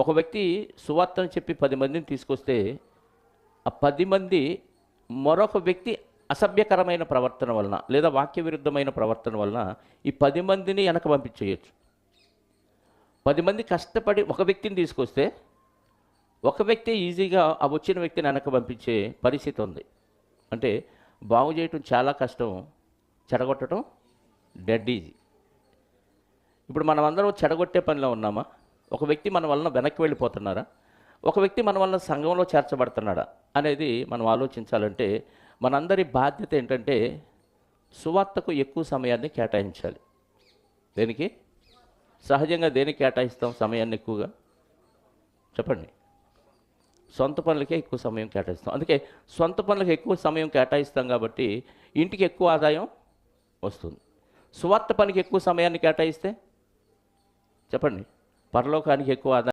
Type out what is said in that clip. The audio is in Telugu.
ఒక వ్యక్తి సువార్తను చెప్పి 10 మందిని తీసుకొస్తే, ఆ 10 మంది మరొక వ్యక్తి అసభ్యకరమైన ప్రవర్తన వలన లేదా వాక్య విరుద్ధమైన ప్రవర్తన వలన ఈ 10 మందిని వెనక పంపించేయొచ్చు. 10 మంది కష్టపడి ఒక వ్యక్తిని తీసుకొస్తే, ఒక వ్యక్తి ఈజీగా ఆ వచ్చిన వ్యక్తిని వెనక పంపించే పరిస్థితి ఉంది. అంటే బాగు చేయటం చాలా కష్టం, చెడగొట్టడం డెడ్ ఈజీ. ఇప్పుడు మనమందరం చెడగొట్టే పనిలో ఉన్నామా? ఒక వ్యక్తి మన వలన వెనక్కి వెళ్ళిపోతున్నారా? ఒక వ్యక్తి మన వలన సంఘంలో చేర్చబడుతున్నాడా అనేది మనం ఆలోచించాలంటే, మనందరి బాధ్యత ఏంటంటే సువార్తకు ఎక్కువ సమయాన్ని కేటాయించాలి. దేనికి? సహజంగా దేనికి కేటాయిస్తాం సమయాన్ని ఎక్కువగా? చెప్పండి. సొంత పనులకే ఎక్కువ సమయం కేటాయిస్తాం. అందుకే సొంత పనులకు ఎక్కువ సమయం కేటాయిస్తాం కాబట్టి ఇంటికి ఎక్కువ ఆదాయం వస్తుంది. సువార్త పనికి ఎక్కువ సమయాన్ని కేటాయిస్తే చెప్పండి, పరలోకానికి ఎక్కువ ఆదాయం